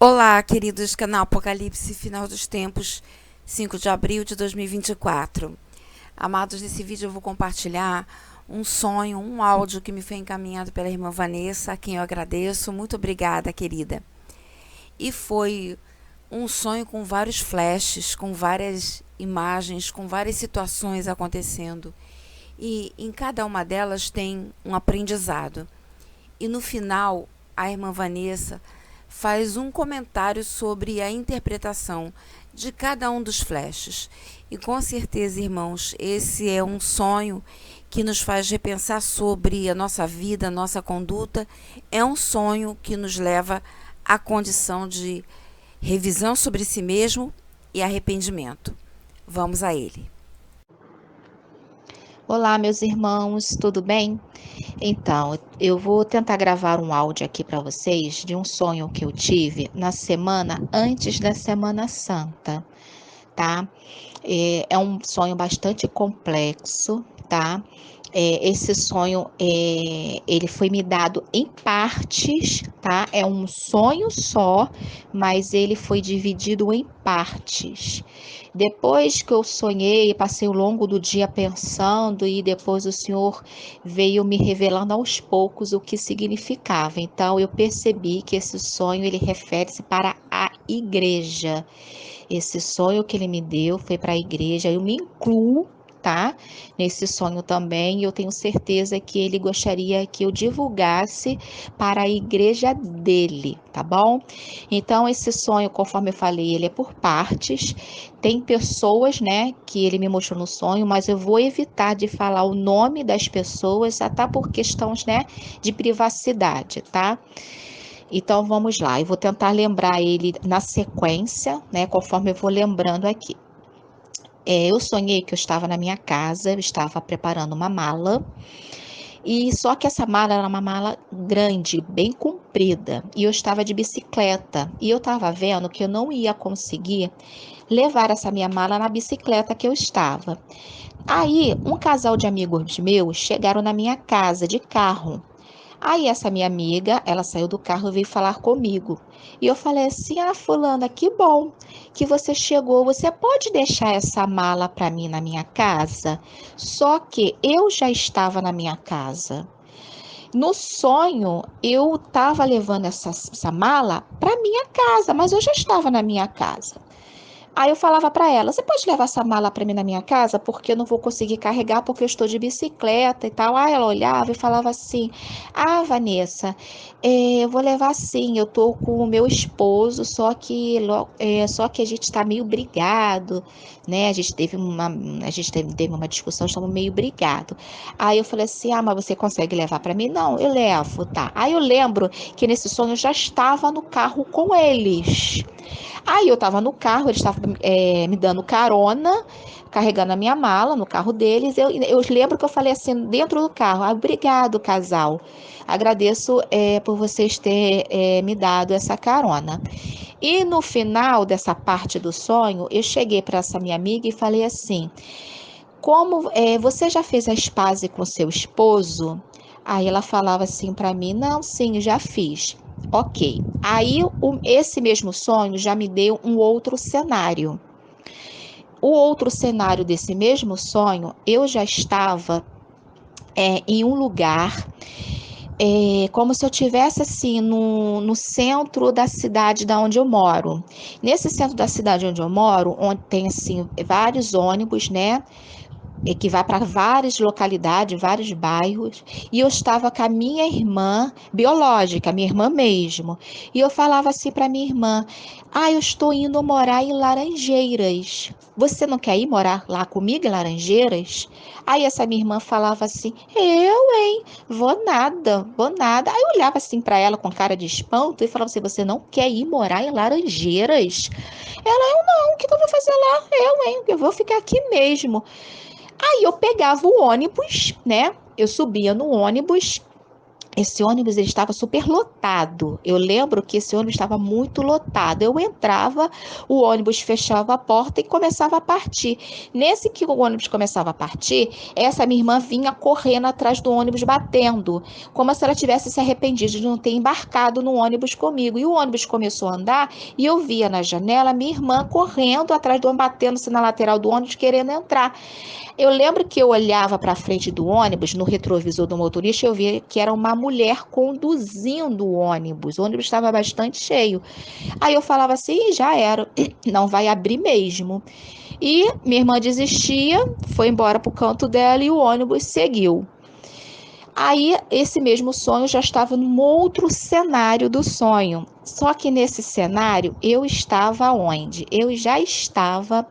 Olá, queridos, canal Apocalipse Final dos Tempos, 5 de abril de 2024. Amados, nesse vídeo eu vou compartilhar um sonho, um áudio que me foi encaminhado pela irmã Vanessa, a quem eu agradeço. Muito obrigada, querida. E foi um sonho com vários flashes, com várias imagens, com várias situações acontecendo. E em cada uma delas tem um aprendizado. E no final, a irmã Vanessa faz um comentário sobre a interpretação de cada um dos flashes. E com certeza, irmãos, esse é um sonho que nos faz repensar sobre a nossa vida, a nossa conduta. É um sonho que nos leva à condição de revisão sobre si mesmo e arrependimento. Vamos a ele. Olá, meus irmãos, tudo bem? Então, eu vou tentar gravar um áudio aqui para vocês de um sonho que eu tive na semana antes da Semana Santa, tá? É um sonho bastante complexo, tá? Esse sonho, ele foi me dado em partes, tá? É um sonho só, mas ele foi dividido em partes. Depois que eu sonhei, passei o longo do dia pensando e depois o Senhor veio me revelando aos poucos o que significava. Então, eu percebi que esse sonho, ele refere-se para a igreja. Esse sonho que ele me deu foi para a igreja. Eu me incluo, tá? Nesse sonho também. Eu tenho certeza que ele gostaria que eu divulgasse para a igreja dele, tá bom? Então, esse sonho, conforme eu falei, ele é por partes. Tem pessoas, né, que ele me mostrou no sonho, mas eu vou evitar de falar o nome das pessoas, até por questões, né, de privacidade, tá? Então vamos lá, eu vou tentar lembrar ele na sequência, né? Conforme eu vou lembrando aqui. Eu sonhei que eu estava na minha casa, eu estava preparando uma mala, e só que essa mala era uma mala grande, bem comprida, e eu estava de bicicleta, e eu estava vendo que eu não ia conseguir levar essa minha mala na bicicleta que eu estava. Aí, um casal de amigos meus chegaram na minha casa de carro. Aí essa minha amiga, ela saiu do carro e veio falar comigo. E eu falei assim: "Ah, fulana, que bom que você chegou. Você pode deixar essa mala para mim na minha casa?" Só que eu já estava na minha casa. No sonho, eu estava levando essa mala para minha casa, mas eu já estava na minha casa. Aí eu falava para ela: "Você pode levar essa mala para mim na minha casa? Porque eu não vou conseguir carregar, porque eu estou de bicicleta e tal." Aí ela olhava e falava assim: "Ah, Vanessa, eu vou levar sim. Eu tô com o meu esposo, só que a gente está meio brigado, né? A gente teve uma discussão, estamos meio brigado." Aí eu falei assim: "Ah, mas você consegue levar para mim?" "Não, eu levo, tá." Aí eu lembro que nesse sonho eu já estava no carro com eles. Aí eu tava no carro, eles estavam me dando carona, carregando a minha mala no carro deles. Eu lembro que eu falei assim dentro do carro: "Ah, obrigado, casal. Agradeço por vocês terem me dado essa carona." E no final dessa parte do sonho, eu cheguei para essa minha amiga e falei assim: "Como você já fez as pazes com seu esposo?" Aí ela falava assim para mim: "Não, sim, já fiz." Ok. Aí esse mesmo sonho já me deu um outro cenário. O outro cenário desse mesmo sonho, eu já estava em um lugar, como se eu tivesse assim no centro da cidade da onde eu moro. Nesse centro da cidade onde eu moro, onde tem assim vários ônibus, né? Que vai para várias localidades, vários bairros, e eu estava com a minha irmã biológica, minha irmã mesmo, e eu falava assim para minha irmã: "Ah, eu estou indo morar em Laranjeiras. Você não quer ir morar lá comigo em Laranjeiras?" Aí essa minha irmã falava assim: "Eu, hein? Vou nada, vou nada." Aí eu olhava assim para ela com cara de espanto e falava assim: "Você não quer ir morar em Laranjeiras?" Ela: "Eu não, o que eu vou fazer lá? Eu, hein? Eu vou ficar aqui mesmo." Aí eu pegava o ônibus, né? Eu subia no ônibus esse ônibus ele estava super lotado. Eu lembro que esse ônibus estava muito lotado. Eu entrava, o ônibus fechava a porta e começava a partir. Nesse que o ônibus começava a partir, essa minha irmã vinha correndo atrás do ônibus batendo, como se ela tivesse se arrependido de não ter embarcado no ônibus comigo. E o ônibus começou a andar e eu via na janela minha irmã correndo atrás do ônibus, batendo-se na lateral do ônibus, querendo entrar. Eu lembro que eu olhava para frente do ônibus, no retrovisor do motorista, eu via que era uma mulher conduzindo o ônibus. O ônibus estava bastante cheio. Aí eu falava assim, já era, não vai abrir mesmo. E minha irmã desistia, foi embora para o canto dela e o ônibus seguiu. Aí, esse mesmo sonho já estava num outro cenário do sonho. Só que nesse cenário, eu estava onde? Eu já estava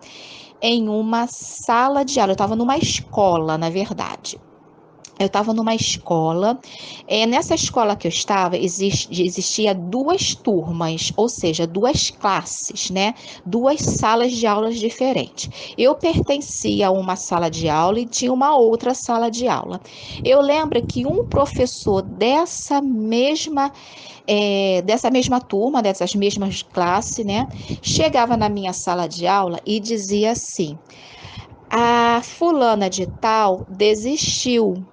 em uma sala de aula, eu estava numa escola, na verdade. Eu estava numa escola, nessa escola que eu estava, existia duas turmas, ou seja, duas classes, né? Duas salas de aulas diferentes. Eu pertencia a uma sala de aula e tinha uma outra sala de aula. Eu lembro que um professor dessa mesma turma, dessas mesmas classes, né? Chegava na minha sala de aula e dizia assim: a fulana de tal desistiu,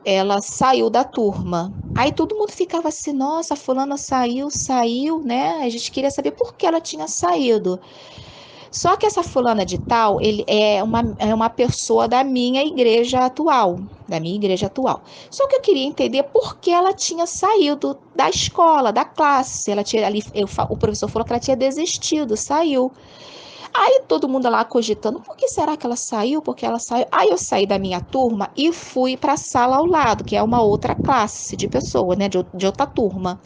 ela saiu da turma. Aí todo mundo ficava assim, nossa, a fulana saiu, né? A gente queria saber por que ela tinha saído. Só que essa fulana de tal, ele é uma pessoa da minha igreja atual. Só que eu queria entender por que ela tinha saído da escola, da classe. Ela tinha ali, o professor falou que ela tinha desistido, saiu. Aí todo mundo lá cogitando, por que será que ela saiu? Porque ela saiu. Aí eu saí da minha turma e fui para a sala ao lado, que é uma outra classe de pessoa, né, de outra turma.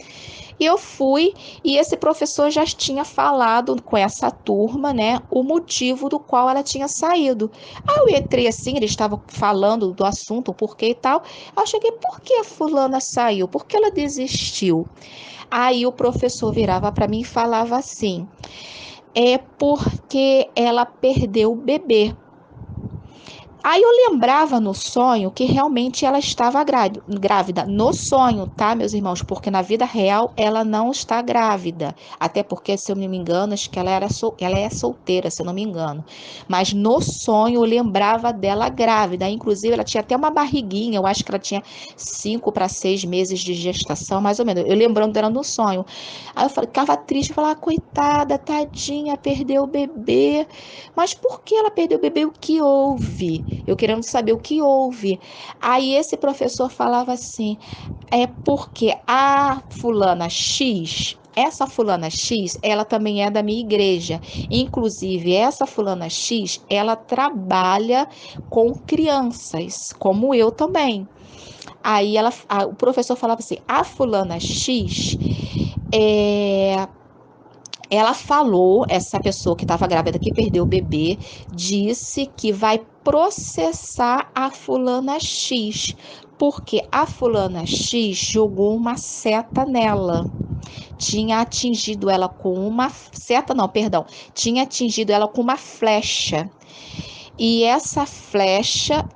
E eu fui e esse professor já tinha falado com essa turma, né, o motivo do qual ela tinha saído. Aí eu entrei assim, ele estava falando do assunto, o porquê e tal. Aí eu cheguei, por que a fulana saiu? Por que ela desistiu? Aí o professor virava para mim e falava assim: é porque ela perdeu o bebê. Aí eu lembrava no sonho que realmente ela estava grávida. No sonho, tá, meus irmãos? Porque na vida real ela não está grávida. Até porque, se eu não me engano, acho que ela é solteira, se eu não me engano. Mas no sonho eu lembrava dela grávida. Inclusive, ela tinha até uma barriguinha. Eu acho que ela tinha 5 para 6 meses de gestação, mais ou menos. Eu lembrando dela no sonho. Aí eu ficava triste, falava, coitada, tadinha, perdeu o bebê. Mas por que ela perdeu o bebê? O que houve? Eu querendo saber o que houve. Aí esse professor falava assim: é porque a fulana X, essa fulana X, ela também é da minha igreja. Inclusive, essa fulana X, ela trabalha com crianças, como eu também. Aí o professor falava assim: a fulana X é, ela falou, essa pessoa que estava grávida, que perdeu o bebê, disse que vai processar a fulana X, porque a fulana X jogou uma seta nela. Tinha atingido ela com uma seta, não, perdão, tinha atingido ela com uma flecha. E essa flecha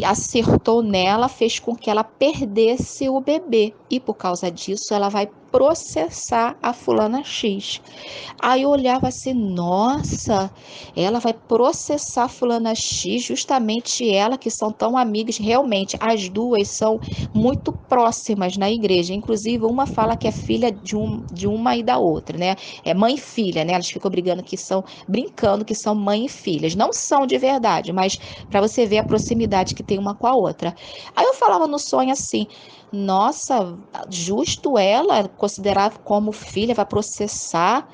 acertou nela, fez com que ela perdesse o bebê. E por causa disso, ela vai processar a fulana X. Aí eu olhava assim, nossa, ela vai processar a fulana X, justamente ela que são tão amigas, realmente as duas são muito próximas na igreja, inclusive uma fala que é filha de uma e da outra, né? É mãe e filha, né? Elas ficam brincando que são mãe e filhas. Não são de verdade, mas para você ver a proximidade que tem uma com a outra. Aí eu falava no sonho assim, nossa, justo ela considerar como filha, vai processar.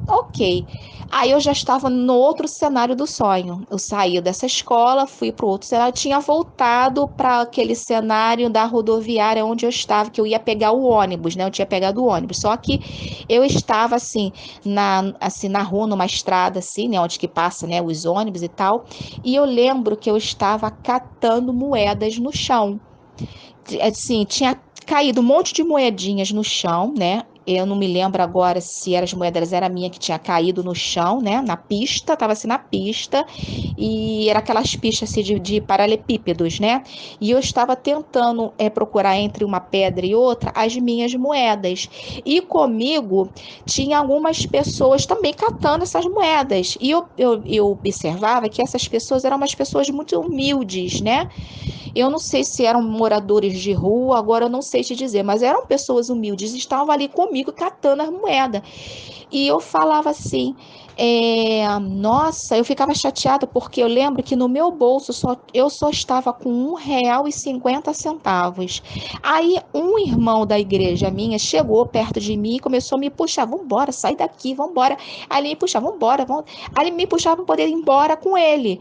Ok. Aí eu já estava no outro cenário do sonho. Eu saí dessa escola, fui para o outro cenário, tinha voltado para aquele cenário da rodoviária onde eu estava, que eu ia pegar o ônibus, né? Eu tinha pegado o ônibus. Só que eu estava assim na rua, numa estrada assim, né, onde que passa, né, os ônibus e tal. E eu lembro que eu estava catando moedas no chão. Assim, tinha caído um monte de moedinhas no chão, né? Eu não me lembro agora se eram as moedas, era a minha que tinha caído no chão, né? Na pista, estava assim na pista, e era aquelas pistas assim, de paralelepípedos, né? E eu estava tentando procurar entre uma pedra e outra as minhas moedas. E comigo tinha algumas pessoas também catando essas moedas. E eu observava que essas pessoas eram umas pessoas muito humildes, né? Eu não sei se eram moradores de rua, agora eu não sei te dizer, mas eram pessoas humildes, estavam ali comigo catando as moedas. E eu falava assim, nossa, eu ficava chateada porque eu lembro que no meu bolso eu só estava com R$ 1,50. Aí um irmão da igreja minha chegou perto de mim e começou a me puxar, vambora, sai daqui, vambora. Aí ele me puxava, vambora, vambora. Aí ele me puxava para poder ir embora com ele.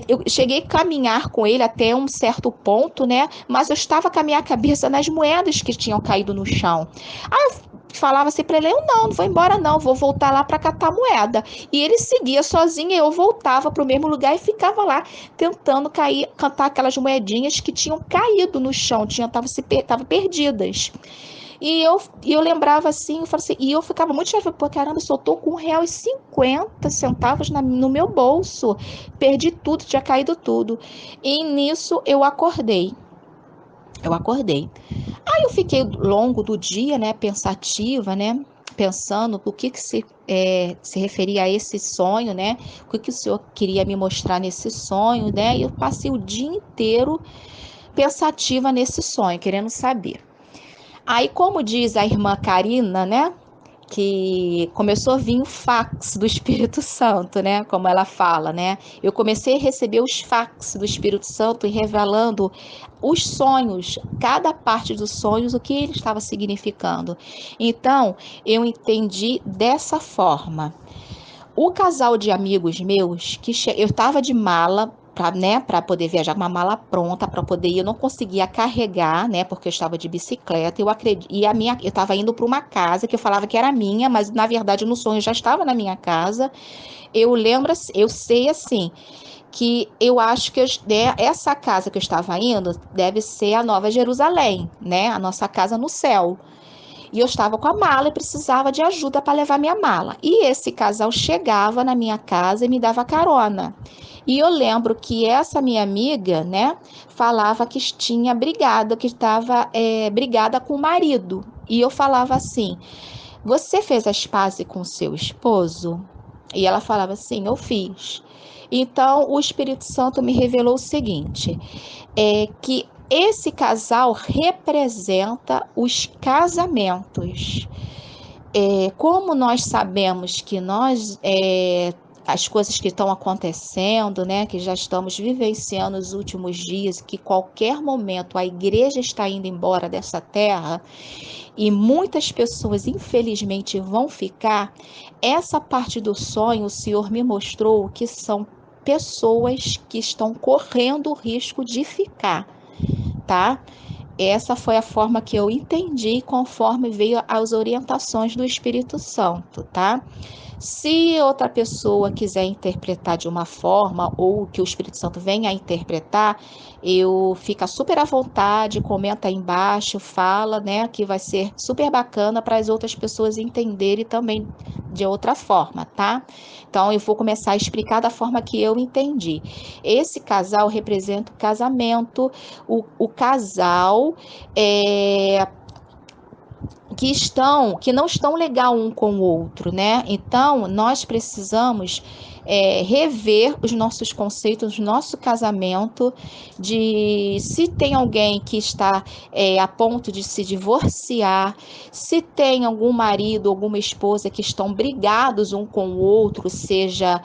Eu cheguei a caminhar com ele até um certo ponto, né? Mas eu estava com a minha cabeça nas moedas que tinham caído no chão. Aí eu falava assim para ele, eu não vou embora não, vou voltar lá para catar moeda. E ele seguia sozinho, e eu voltava para o mesmo lugar e ficava lá tentando cantar aquelas moedinhas que tinham caído no chão, estavam perdidas. E eu lembrava assim, eu falava assim, e eu ficava muito chateada, pô, caramba, eu só tô com R$ 1,50 no meu bolso. Perdi tudo, tinha caído tudo. E nisso eu acordei. Aí eu fiquei longo do dia, né, pensativa, né, pensando o que se referia a esse sonho, né, o que o Senhor queria me mostrar nesse sonho, né, e eu passei o dia inteiro pensativa nesse sonho, querendo saber. Aí, como diz a irmã Karina, né, que começou a vir o fax do Espírito Santo, né, como ela fala, né, eu comecei a receber os fax do Espírito Santo e revelando os sonhos, cada parte dos sonhos, o que ele estava significando. Então, eu entendi dessa forma. O casal de amigos meus, eu estava de mala, para poder viajar com uma mala pronta, para poder ir, eu não conseguia carregar, né, porque eu estava de bicicleta, eu estava indo para uma casa que eu falava que era minha, mas na verdade no sonho eu já estava na minha casa. Eu lembro, eu sei assim, que eu acho que essa casa que eu estava indo deve ser a Nova Jerusalém, né, a nossa casa no céu. E eu estava com a mala e precisava de ajuda para levar minha mala. E esse casal chegava na minha casa e me dava carona. E eu lembro que essa minha amiga, né, falava que tinha brigado, que estava brigada com o marido. E eu falava assim: você fez as pazes com seu esposo? E ela falava assim: eu fiz. Então o Espírito Santo me revelou o seguinte: que esse casal representa os casamentos. Como nós sabemos que as coisas que estão acontecendo, né, que já estamos vivenciando nos últimos dias, que qualquer momento a igreja está indo embora dessa terra e muitas pessoas, infelizmente, vão ficar, essa parte do sonho o Senhor me mostrou que são pessoas que estão correndo o risco de ficar, tá? Essa foi a forma que eu entendi conforme veio as orientações do Espírito Santo, tá? Se outra pessoa quiser interpretar de uma forma ou que o Espírito Santo venha a interpretar, eu fica super à vontade, comenta aí embaixo, fala, né, que vai ser super bacana para as outras pessoas entenderem também de outra forma, tá? Então eu vou começar a explicar da forma que eu entendi. Esse casal representa o casamento, o casal que não estão legal um com o outro, né? Então, nós precisamos rever os nossos conceitos, nosso casamento, de se tem alguém que está a ponto de se divorciar, se tem algum marido, alguma esposa que estão brigados um com o outro, seja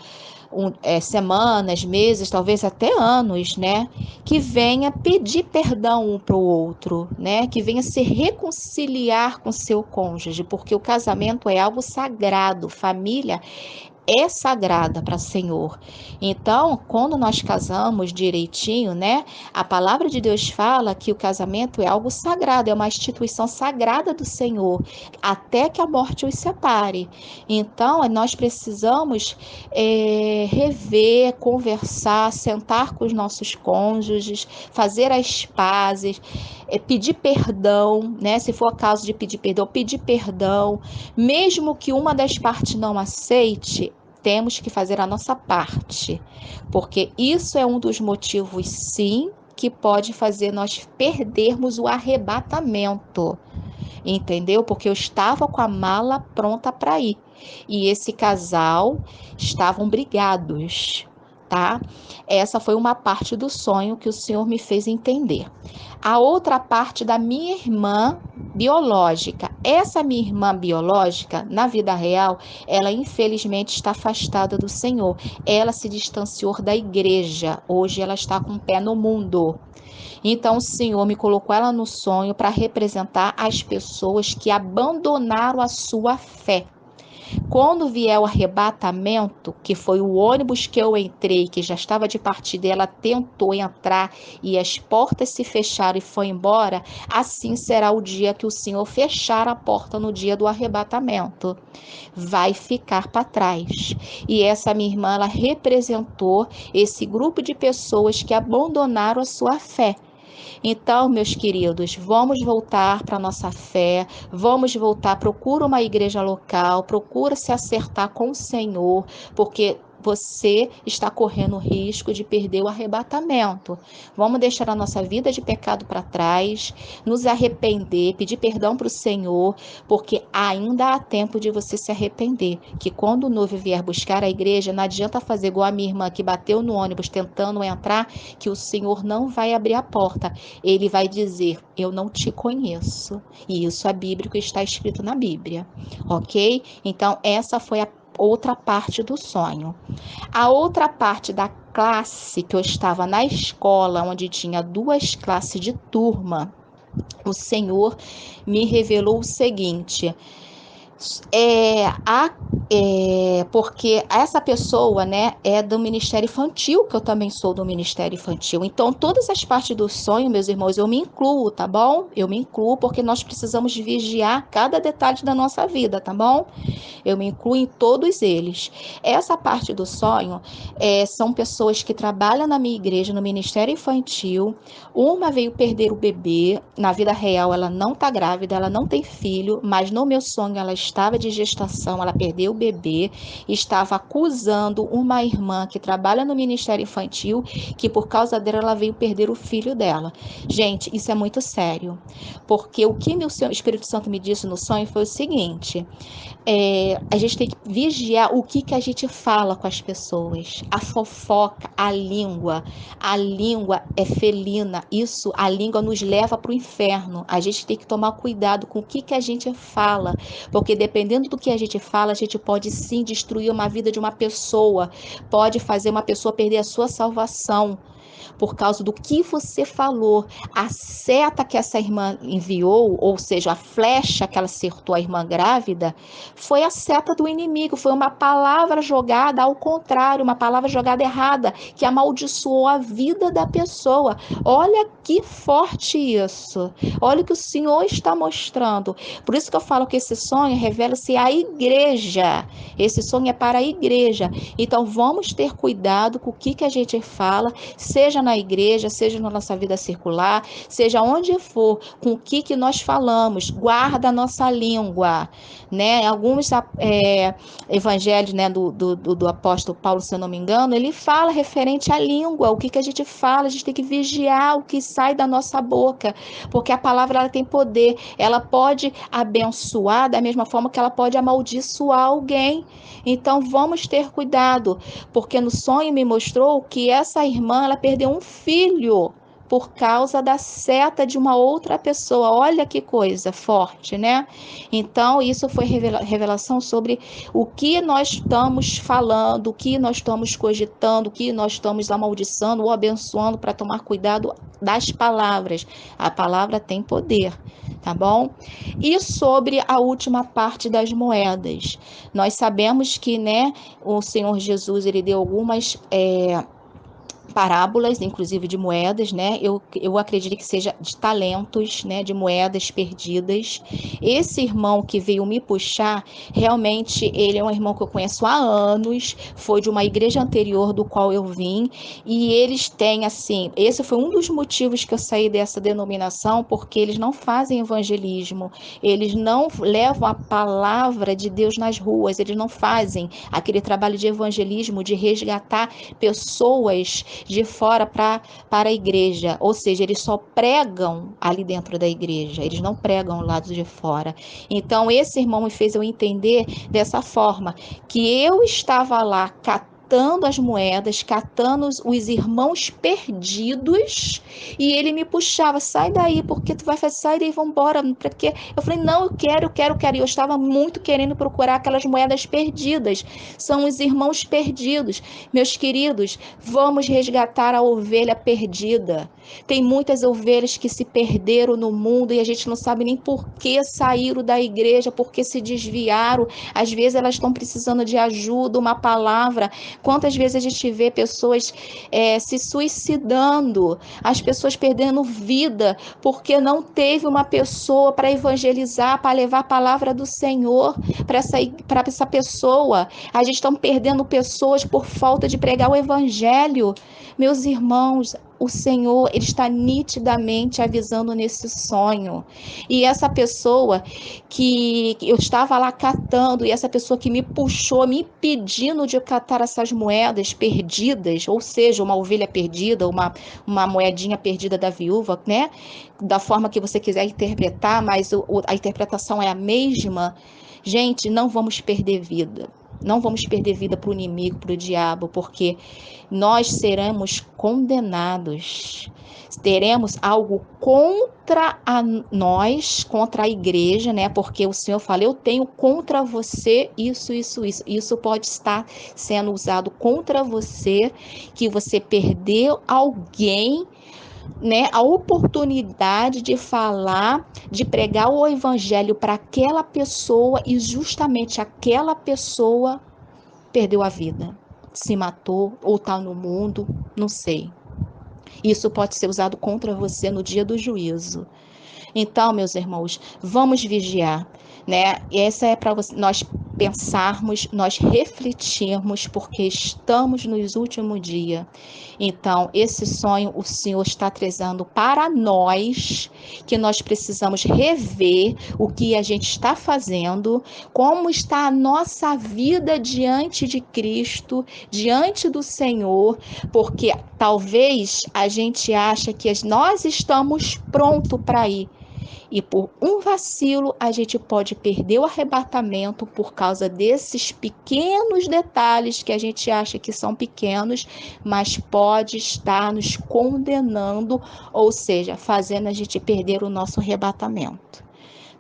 semanas, meses, talvez até anos, né? Que venha pedir perdão um para o outro, né? Que venha se reconciliar com seu cônjuge, porque o casamento é algo sagrado, família é sagrada para o Senhor. Então, quando nós casamos direitinho, né? A palavra de Deus fala que o casamento é algo sagrado, é uma instituição sagrada do Senhor, até que a morte os separe. Então, nós precisamos rever, conversar, sentar com os nossos cônjuges, fazer as pazes, pedir perdão, né? Se for o caso de pedir perdão, mesmo que uma das partes não aceite, temos que fazer a nossa parte, porque isso é um dos motivos, sim, que pode fazer nós perdermos o arrebatamento, entendeu? Porque eu estava com a mala pronta para ir e esse casal estavam brigados, tá? Essa foi uma parte do sonho que o Senhor me fez entender. A outra parte da minha irmã biológica. Essa minha irmã biológica, na vida real, ela infelizmente está afastada do Senhor. Ela se distanciou da igreja. Hoje ela está com o pé no mundo. Então o Senhor me colocou ela no sonho para representar as pessoas que abandonaram a sua fé. Quando vier o arrebatamento, que foi o ônibus que eu entrei, que já estava de partida, ela tentou entrar e as portas se fecharam e foi embora, assim será o dia que o Senhor fechar a porta no dia do arrebatamento. Vai ficar para trás. E essa minha irmã, ela representou esse grupo de pessoas que abandonaram a sua fé. Então, meus queridos, vamos voltar para a nossa fé, vamos voltar, procura uma igreja local, procura se acertar com o Senhor, porque você está correndo o risco de perder o arrebatamento. Vamos deixar a nossa vida de pecado para trás, nos arrepender, pedir perdão para o Senhor, porque ainda há tempo de você se arrepender. Que quando o noivo vier buscar a igreja, não adianta fazer igual a minha irmã que bateu no ônibus tentando entrar, que o Senhor não vai abrir a porta. Ele vai dizer, eu não te conheço. E isso é bíblico, está escrito na Bíblia, ok? Então, essa foi a outra parte do sonho. A outra parte da classe, que eu estava na escola, onde tinha 2 classes de turma, o Senhor me revelou o seguinte: porque essa pessoa, né, é do Ministério Infantil, que eu também sou do Ministério Infantil. Então, todas as partes do sonho, meus irmãos, eu me incluo, tá bom? Eu me incluo porque nós precisamos vigiar cada detalhe da nossa vida, tá bom? Eu me incluo em todos eles. Essa parte do sonho são pessoas que trabalham na minha igreja, no Ministério Infantil. Uma veio perder o bebê. Na vida real, ela não está grávida, ela não tem filho, mas no meu sonho ela estava de gestação, ela perdeu o bebê, estava acusando uma irmã que trabalha no Ministério Infantil, que por causa dela ela veio perder o filho dela. Gente, isso é muito sério, porque o que meu Espírito Santo me disse no sonho foi o seguinte: a gente tem que vigiar o que a gente fala com as pessoas. A fofoca, a língua é felina. Isso, a língua nos leva para o inferno. A gente tem que tomar cuidado com o que a gente fala, porque dependendo do que a gente fala, a gente pode sim destruir uma vida de uma pessoa, pode fazer uma pessoa perder a sua salvação por causa do que você falou. A seta que essa irmã enviou, ou seja, a flecha que ela acertou a irmã grávida, foi a seta do inimigo, foi uma palavra jogada ao contrário, uma palavra jogada errada, que amaldiçoou a vida da pessoa. Olha que forte isso. Olha o que o Senhor está mostrando. Por isso que eu falo que esse sonho revela-se à igreja. Esse sonho é para a igreja. Então vamos ter cuidado com o que a gente fala, seja na igreja, seja na nossa vida circular, seja onde for, com o que nós falamos. Guarda a nossa língua, né? Alguns evangelhos, né, do apóstolo Paulo, se eu não me engano, ele fala referente à língua, o que a gente fala, a gente tem que vigiar o que sai da nossa boca, porque a palavra ela tem poder, ela pode abençoar da mesma forma que ela pode amaldiçoar alguém. Então vamos ter cuidado, porque no sonho me mostrou que essa irmã ela perdeu um filho por causa da seta de uma outra pessoa. Olha que coisa forte, né? Então, isso foi revelação sobre o que nós estamos falando, o que nós estamos cogitando, o que nós estamos amaldiçando ou abençoando, para tomar cuidado das palavras. A palavra tem poder, tá bom? E sobre a última parte das moedas, nós sabemos que, né, o Senhor Jesus, ele deu algumas parábolas, inclusive de moedas, né? Eu acredito que seja de talentos, né? De moedas perdidas. Esse irmão que veio me puxar, realmente ele é um irmão que eu conheço há anos, foi de uma igreja anterior do qual eu vim, e eles têm, assim, esse foi um dos motivos que eu saí dessa denominação, porque eles não fazem evangelismo, eles não levam a palavra de Deus nas ruas, eles não fazem aquele trabalho de evangelismo, de resgatar pessoas de fora para a igreja, ou seja, eles só pregam ali dentro da igreja, eles não pregam lá de fora. Então, esse irmão me fez eu entender dessa forma, que eu estava lá catando as moedas, catando os irmãos perdidos, e ele me puxava, sai daí, porque tu vai fazer, sai daí, vambora, porque eu falei, não, eu quero, e eu estava muito querendo procurar aquelas moedas perdidas, são os irmãos perdidos. Meus queridos, vamos resgatar a ovelha perdida. Tem muitas ovelhas que se perderam no mundo e a gente não sabe nem por que saíram da igreja, por que se desviaram. Às vezes elas estão precisando de ajuda, uma palavra. Quantas vezes a gente vê pessoas se suicidando, as pessoas perdendo vida, porque não teve uma pessoa para evangelizar, para levar a palavra do Senhor para essa pessoa. A gente está perdendo pessoas por falta de pregar o evangelho. Meus irmãos, o Senhor, ele está nitidamente avisando nesse sonho. E essa pessoa que eu estava lá catando, e essa pessoa que me puxou, me pedindo de catar essas moedas perdidas, ou seja, uma ovelha perdida, uma moedinha perdida da viúva, né? Da forma que você quiser interpretar, mas a interpretação é a mesma. Gente, não vamos perder vida. Não vamos perder vida para o inimigo, para o diabo, porque nós seremos condenados. Teremos algo contra nós, contra a igreja, né? Porque o Senhor fala, eu tenho contra você isso, isso, isso. Isso pode estar sendo usado contra você, que você perdeu alguém, né, a oportunidade de falar, de pregar o evangelho para aquela pessoa, e justamente aquela pessoa perdeu a vida, se matou ou está no mundo, não sei. Isso pode ser usado contra você no dia do juízo. Então, meus irmãos, vamos vigiar, né? E essa é para nós pensarmos, nós refletirmos, porque estamos nos últimos dias. Então, esse sonho o Senhor está trazendo para nós, que nós precisamos rever o que a gente está fazendo, como está a nossa vida diante de Cristo, diante do Senhor, porque talvez a gente ache que nós estamos prontos para ir. E por um vacilo, a gente pode perder o arrebatamento por causa desses pequenos detalhes que a gente acha que são pequenos, mas pode estar nos condenando, ou seja, fazendo a gente perder o nosso arrebatamento.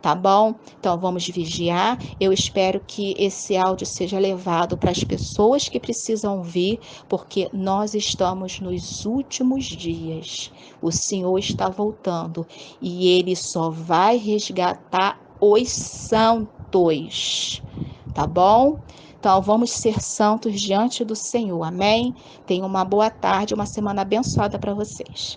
Tá bom? Então vamos vigiar. Eu espero que esse áudio seja levado para as pessoas que precisam ouvir, porque nós estamos nos últimos dias. O Senhor está voltando e Ele só vai resgatar os santos. Tá bom? Então vamos ser santos diante do Senhor. Amém? Tenham uma boa tarde, uma semana abençoada para vocês.